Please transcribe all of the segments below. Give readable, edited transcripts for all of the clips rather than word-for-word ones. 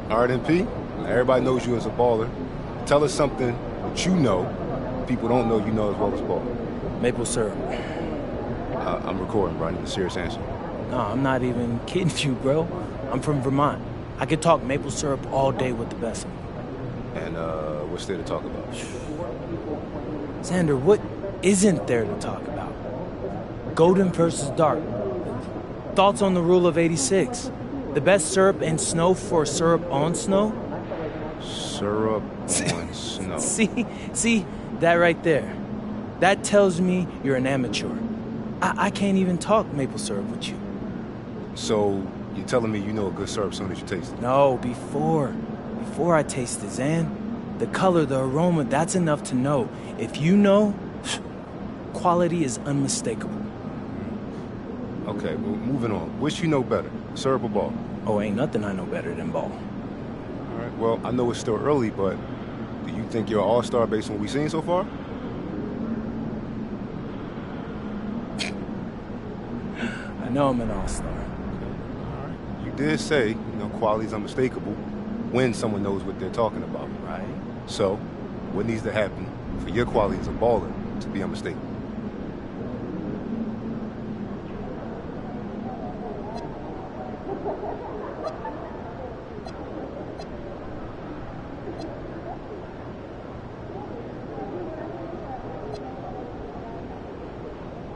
All right, MP. Everybody knows you as a baller. Tell us something that you know people don't know you know as well as ball. Maple syrup. I'm recording, bro. I need a serious answer. No, I'm not even kidding you, bro. I'm from Vermont. I could talk maple syrup all day with the best of them. And what's there to talk about? Xander, what isn't there to talk about? Golden versus dark. Thoughts on the rule of 86? The best syrup and snow for syrup on snow? Syrup on snow. See, that right there. That tells me you're an amateur. I can't even talk maple syrup with you. So, you're telling me you know a good syrup as soon as you taste it? No, before I taste it, Zan. The color, the aroma, that's enough to know. If you know, quality is unmistakable. Okay, well, moving on. Which you know better, syrup or ball? Oh, ain't nothing I know better than ball. All right, well, I know it's still early, but do you think you're an all-star based on what we've seen so far? I know I'm an all-star. All right. You did say, quality is unmistakable when someone knows what they're talking about. Right. So, what needs to happen for your quality as a baller to be unmistakable?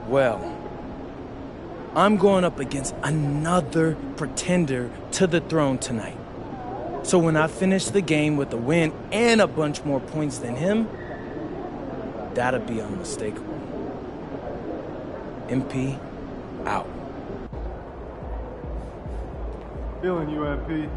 Well, I'm going up against another pretender to the throne tonight. So when I finish the game with a win and a bunch more points than him, that'll be unmistakable. MP, out. Feeling you, MP.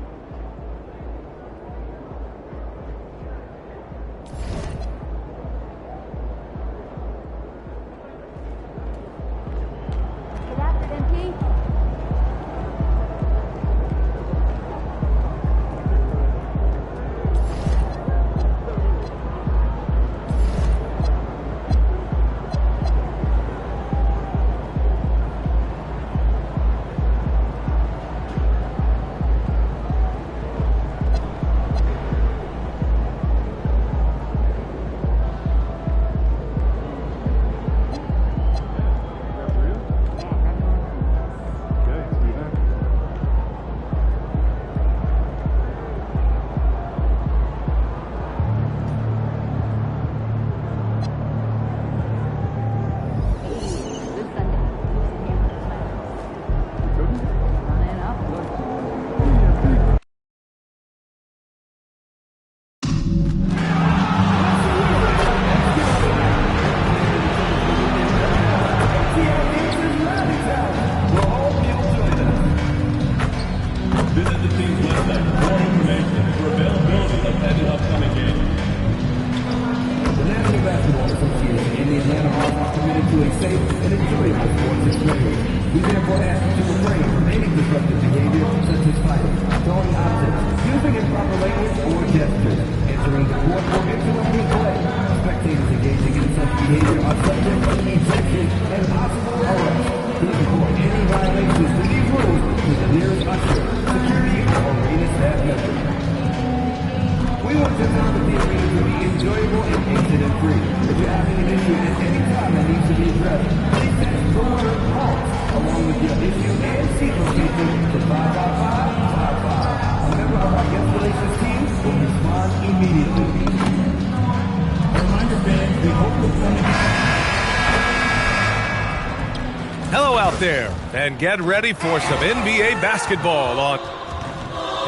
Hello out there, and get ready for some NBA basketball on.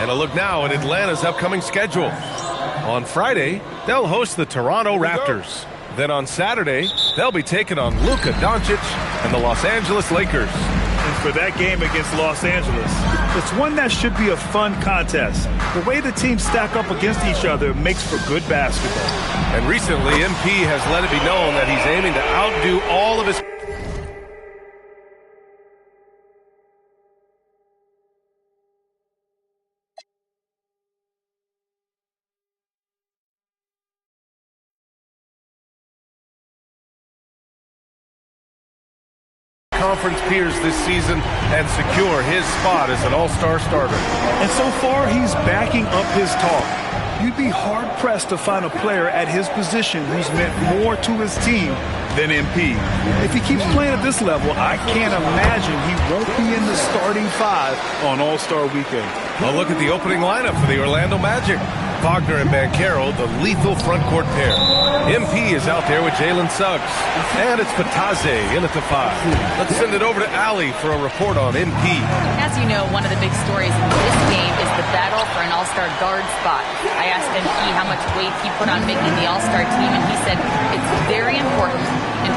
And a look now at Atlanta's upcoming schedule. On Friday, they'll host the Toronto Raptors. Then on Saturday, they'll be taking on Luka Doncic and the Los Angeles Lakers. And for that game against Los Angeles, it's one that should be a fun contest. The way the teams stack up against each other makes for good basketball. And recently, MP has let it be known that he's aiming to outdo all of his conference peers this season and secure his spot as an all-star starter. And so far, he's backing up his talk. You'd be hard-pressed to find a player at his position who's meant more to his team than MP. If he keeps playing at this level, I can't imagine he won't be in the starting five on All-Star Weekend. A look at the opening lineup for the Orlando Magic. Wagner and Banchero, the lethal front court pair. MP is out there with Jalen Suggs. And it's Pataze in at the 5. Let's send it over to Allie for a report on MP. As you know, one of the big stories in this game is the battle for an all-star guard spot. I asked MP how much weight he put on making the all-star team, and he said, it's very important.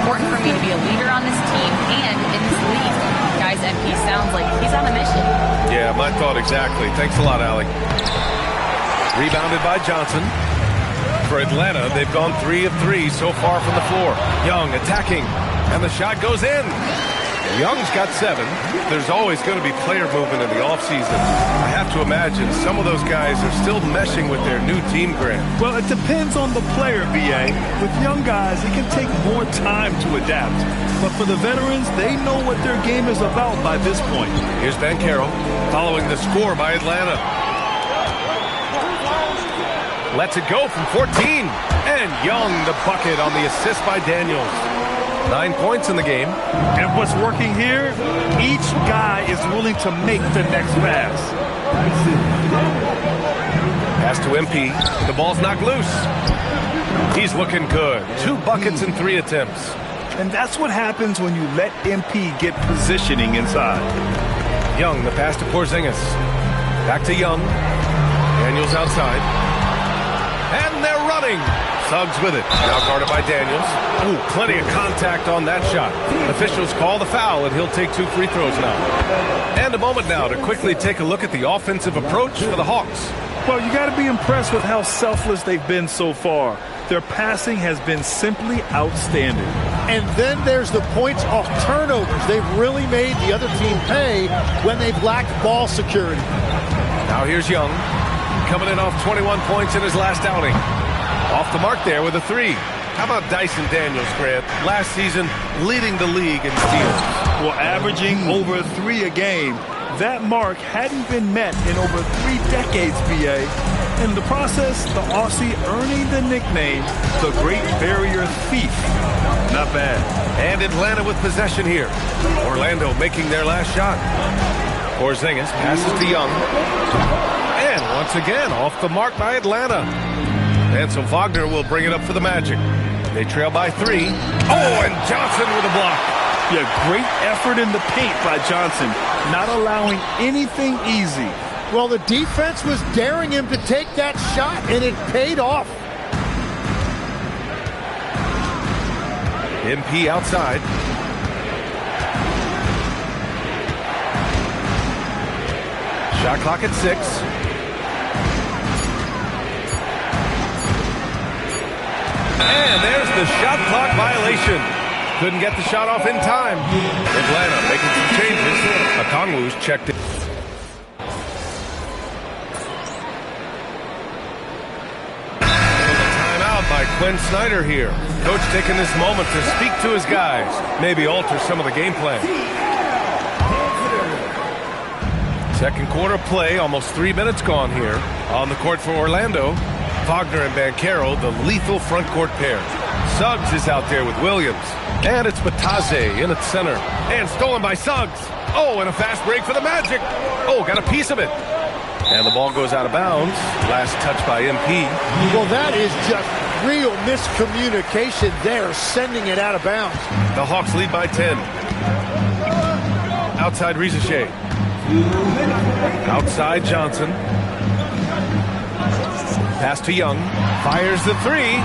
Important for me to be a leader on this team and in this league. Guys, MP sounds like he's on a mission. Yeah, my thought exactly. Thanks a lot, Allie. Rebounded by Johnson. For Atlanta, they've gone 3 of 3 so far from the floor. Young attacking, and the shot goes in. Young's got 7. There's always going to be player movement in the offseason. I have to imagine some of those guys are still meshing with their new team, Grant. Well, it depends on the player, B.A. With young guys, it can take more time to adapt. But for the veterans, they know what their game is about by this point. Here's Banchero following the score by Atlanta. Lets it go from 14. And Young, the bucket on the assist by Daniels. 9 points in the game. And what's working here, each guy is willing to make the next pass. Pass to MP. The ball's knocked loose. He's looking good. 2 buckets in 3 attempts. And that's what happens when you let MP get positioning inside. Young, the pass to Porzingis. Back to Young. Daniels outside. And they're running. Suggs with it. Now guarded by Daniels. Ooh, plenty of contact on that shot. Officials call the foul, and he'll take 2 free throws now. And a moment now to quickly take a look at the offensive approach for the Hawks. Well, you got to be impressed with how selfless they've been so far. Their passing has been simply outstanding. And then there's the points off turnovers. They've really made the other team pay when they've lacked ball security. Now here's Young, coming in off 21 points in his last outing. Off the mark there with a 3. How about Dyson Daniels, Grant? Last season, leading the league in steals. Well, averaging over 3 a game. That mark hadn't been met in over 3 decades, B.A. In the process, the Aussie earning the nickname, the Great Barrier Thief. Not bad. And Atlanta with possession here. Orlando making their last shot. Porzingis passes to Young. And once again, off the mark by Atlanta. And so Wagner will bring it up for the Magic. They trail by 3. Oh, and Johnson with a block. Yeah, great effort in the paint by Johnson, not allowing anything easy. Well, the defense was daring him to take that shot, and it paid off. MP outside. Shot clock at 6. And there's the shot clock violation. Couldn't get the shot off in time. Atlanta making some changes. Okongwu's checked in. Timeout by Quinn Snyder here. Coach taking this moment to speak to his guys. Maybe alter some of the game plan. Second quarter play, almost 3 minutes gone here. On the court for Orlando, Wagner and Banchero, the lethal front court pair. Suggs is out there with Williams. And it's Pataze in at center. And stolen by Suggs. Oh, and a fast break for the Magic. Oh, got a piece of it. And the ball goes out of bounds. Last touch by MP. Well, that is just real miscommunication there, sending it out of bounds. The Hawks lead by 10. Outside Rizachet. Outside Johnson. Pass to Young. Fires the 3.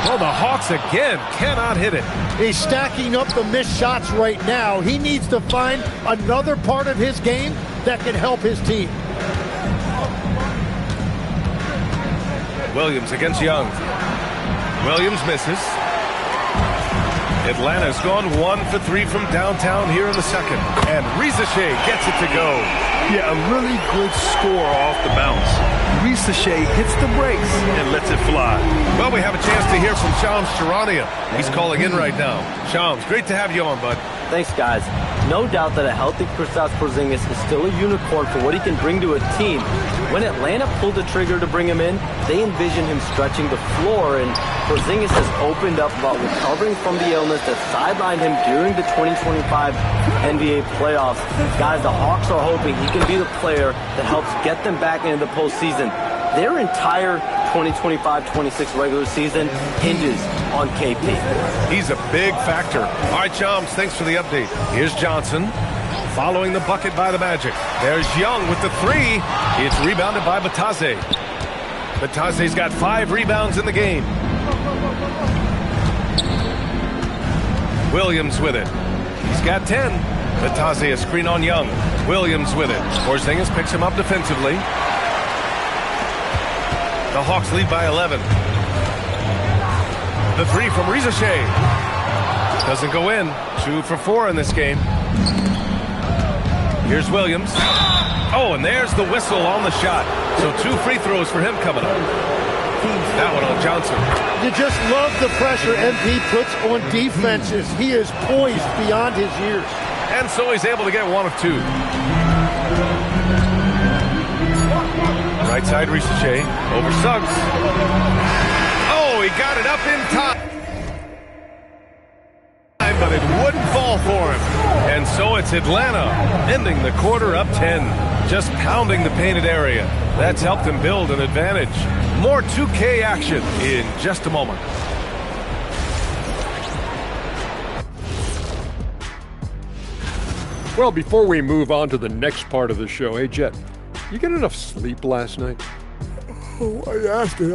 Well, the Hawks again cannot hit it. He's stacking up the missed shots right now. He needs to find another part of his game that can help his team. Williams against Young. Williams misses. Atlanta's gone 1 for 3 from downtown here in the second. And Rizachet gets it to go. Yeah, a really good score off the bounce. Rizachet hits the brakes and lets it fly. Well, we have a chance to hear from Shams Charania. He's calling in right now. Shams, great to have you on, bud. Thanks, guys. No doubt that a healthy Kristaps Porzingis is still a unicorn for what he can bring to a team. When Atlanta pulled the trigger to bring him in, they envisioned him stretching the floor, and Porzingis has opened up about recovering from the illness that sidelined him during the 2025 NBA playoffs. Guys, the Hawks are hoping he can be the player that helps get them back into the postseason. Their entire 2025-26 regular season hinges on KP. He's a big factor. All right, Chums, thanks for the update. Here's Johnson following the bucket by the Magic. There's Young with the three. It's rebounded by Batase. Batase's got 5 rebounds in the game. Williams with it. He's got 10. Batase a screen on Young. Williams with it. Porzingis picks him up defensively. The Hawks lead by 11. The three from Riza Shea. Doesn't go in. 2 for 4 in this game. Here's Williams. Oh, and there's the whistle on the shot. So 2 free throws for him coming up. That one on Johnson. You just love the pressure MP puts on defenses. He is poised beyond his years. And so he's able to get 1 of 2. Right side, Riza Shea. Over Suggs. Oh, he got it up in time. But it wouldn't fall for him. And so it's Atlanta ending the quarter up 10. Just pounding the painted area. That's helped him build an advantage. More 2K action in just a moment. Well, before we move on to the next part of the show, hey, Jet, you get enough sleep last night? Oh, I asked it.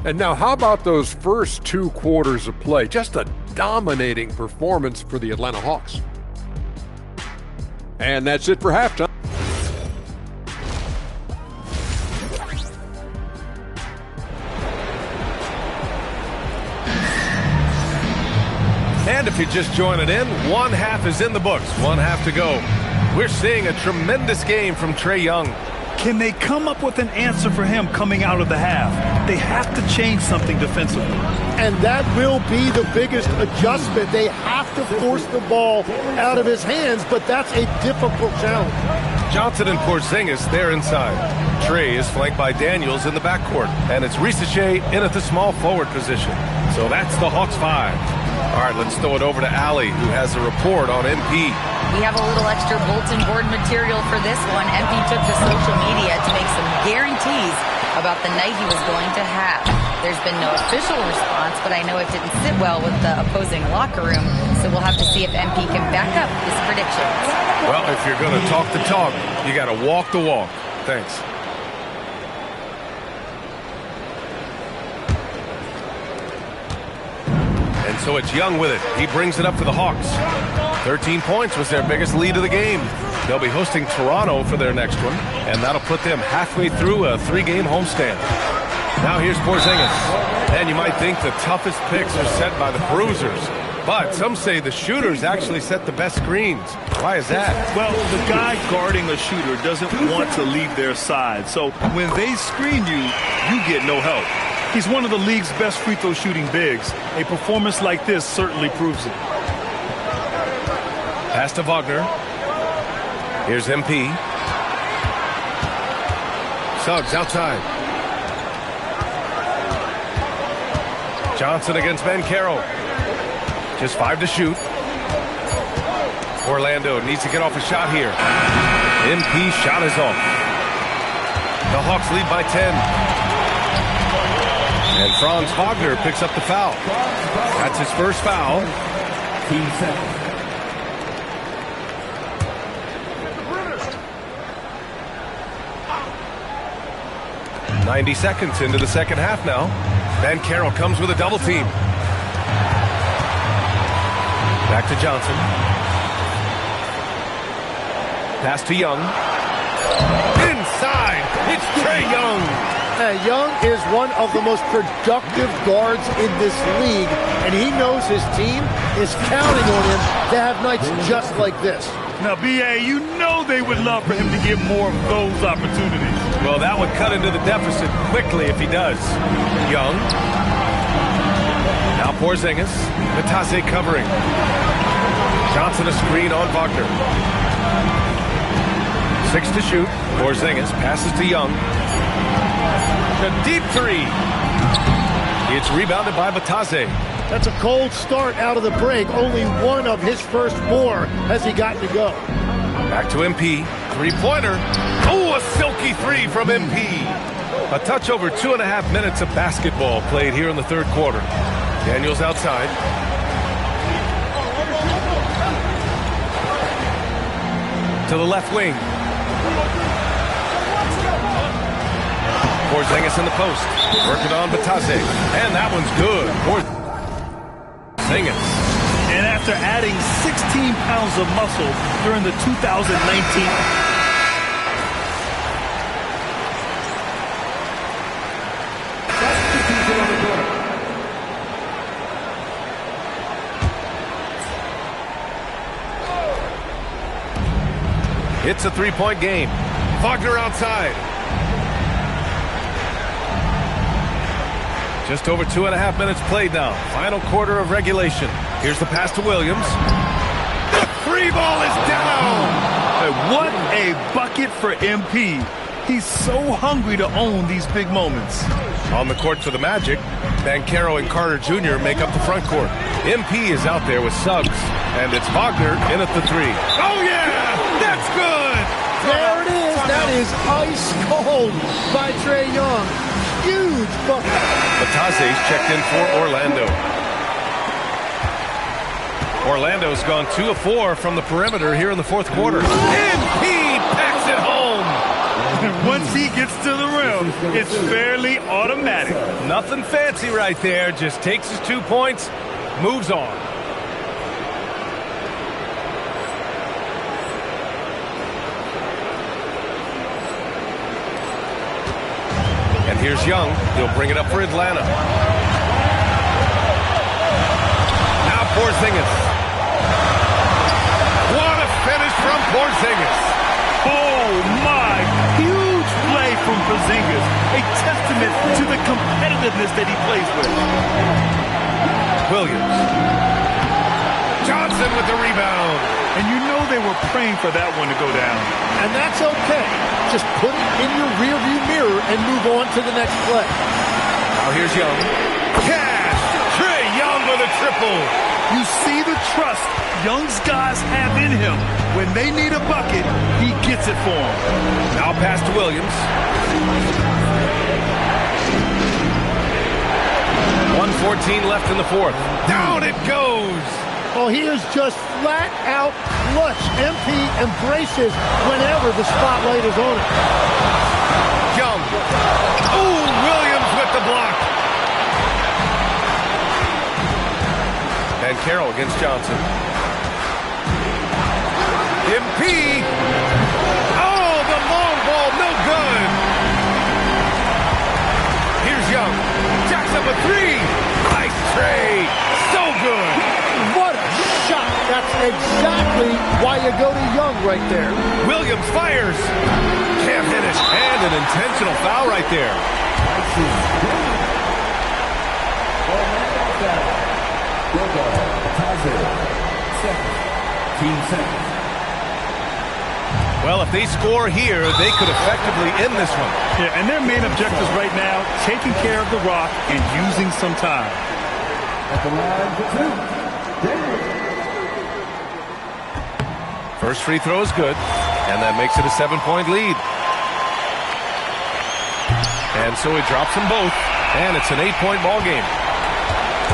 And now, how about those first 2 quarters of play? Just a dominating performance for the Atlanta Hawks. And that's it for halftime. And if you're just joining in, 1 half is in the books, 1 half to go. We're seeing a tremendous game from Trae Young. Can they come up with an answer for him coming out of the half? They have to change something defensively. And that will be the biggest adjustment. They have to force the ball out of his hands, but that's a difficult challenge. Johnson and Porzingis, they're inside. Trae is flanked by Daniels in the backcourt, and it's Riza Shea in at the small forward position. So that's the Hawks 5. All right, let's throw it over to Allie, who has a report on MP. We have a little extra bulletin board material for this one. MP took to social media to make some guarantees about the night he was going to have. There's been no official response, but I know it didn't sit well with the opposing locker room, so we'll have to see if MP can back up his predictions. Well, if you're going to talk the talk, you got to walk the walk. Thanks. And so it's Young with it. He brings it up for the Hawks. 13 points was their biggest lead of the game. They'll be hosting Toronto for their next one, and that'll put them halfway through a 3-game homestand. Now here's Porzingis. And you might think the toughest picks are set by the bruisers, but some say the shooters actually set the best screens. Why is that? Well, the guy guarding a shooter doesn't want to leave their side, so when they screen you, you get no help. He's one of the league's best free throw shooting bigs. A performance like this certainly proves it. Pass to Wagner. Here's MP. Suggs outside. Johnson against Banchero. Just 5 to shoot. Orlando needs to get off a shot here. MP shot is off. The Hawks lead by 10. And Franz Wagner picks up the foul. That's his first foul. 90 seconds into the second half now. Banchero comes with a double team. Back to Johnson. Pass to Young. Inside, it's Trae Young. Young is one of the most productive guards in this league, and he knows his team is counting on him to have nights just like this. Now, B.A., you know they would love for him to get more of those opportunities. Well, that would cut into the deficit quickly if he does. Young. Now Porzingis. Vitesse covering. Johnson a screen on Wagner. 6 to shoot. Porzingis passes to Young. A deep three. It's rebounded by Vitesse. That's a cold start out of the break. Only one of his first 4 has he gotten to go. Back to MP. Three-pointer. Oh, a silky three from MP. A touch over 2.5 minutes of basketball played here in the third quarter. Daniels outside. To the left wing. Porzingis in the post. Working on Vitesse. And that one's good. Porzingis. And after adding 16 pounds of muscle during the 2019... It's a three-point game. Wagner outside. Just over 2.5 minutes played now. Final quarter of regulation. Here's the pass to Williams. The three ball is down. What a bucket for MP. He's so hungry to own these big moments. On the court for the Magic, Banchero and Carter Jr. make up the front court. MP is out there with Suggs, and it's Wagner in at the three. Oh, yeah! That's good! There it is. That is ice cold by Trae Young. Huge bucket. Batase's checked in for Orlando. Orlando's gone 2 of 4 from the perimeter here in the fourth quarter. MP packs it home. Once he gets to the rim, it's fairly automatic. Nothing fancy right there. Just takes his 2 points, moves on. And here's Young. He'll bring it up for Atlanta. Now Porzingis. What a finish from Porzingis. Oh, my. Huge play from Porzingis. A testament to the competitiveness that he plays with. Williams. Johnson with the rebound. And you know they were praying for that one to go down. And that's okay. Just put it in your rearview mirror and move on to the next play. Now here's Young. Cash! Trae Young with a triple. You see the trust Young's guys have in him. When they need a bucket, he gets it for them. Now pass to Williams. 1:14 left in the fourth. Down it goes. Oh, he is just flat out clutch. MP embraces whenever the spotlight is on him. Young. Oh, Williams with the block. And Carroll against Johnson. MP. Oh, the long ball, no good. Here's Young. Jacks up a three. Nice trade. So good. What a shot. That's exactly why you go to Young right there. Williams fires. Can't hit it. And an intentional foul right there. Well, if they score here, they could effectively end this one. Yeah, and their main objectives right now, taking care of the rock and using some time. At the line for two. First free throw is good, and that makes it a 7-point lead. And so he drops them both, and it's an 8-point ball game.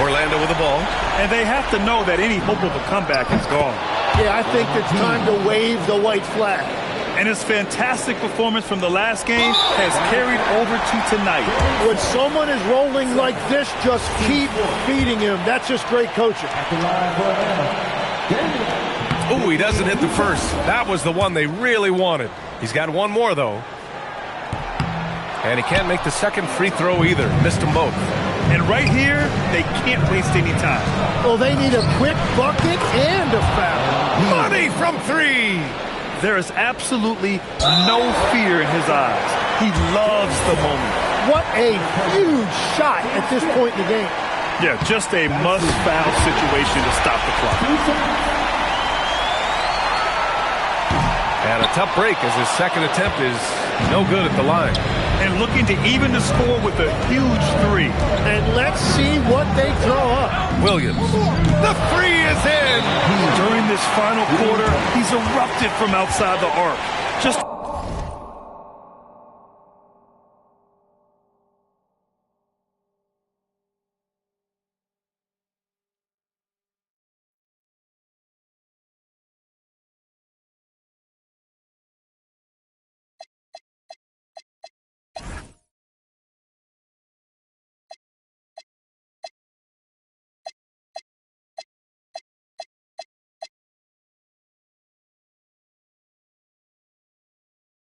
Orlando with the ball. And they have to know that any hope of a comeback is gone. Yeah, I think it's time to wave the white flag. And his fantastic performance from the last game has carried over to tonight. When someone is rolling like this, just keep feeding him. That's just great coaching. Oh, he doesn't hit the first. That was the one they really wanted. He's got one more, though. And he can't make the second free throw either. Missed them both. And right here, they can't waste any time. Well, they need a quick bucket and a foul. Money from three. There is absolutely no fear in his eyes. He loves the moment. What a huge shot at this point in the game. Yeah, just a must-foul situation to stop the clock. And a tough break as his second attempt is no good at the line. And looking to even the score with a huge three. And let's see what they draw up. Williams. The three is in. During this final quarter, he's erupted from outside the arc. Just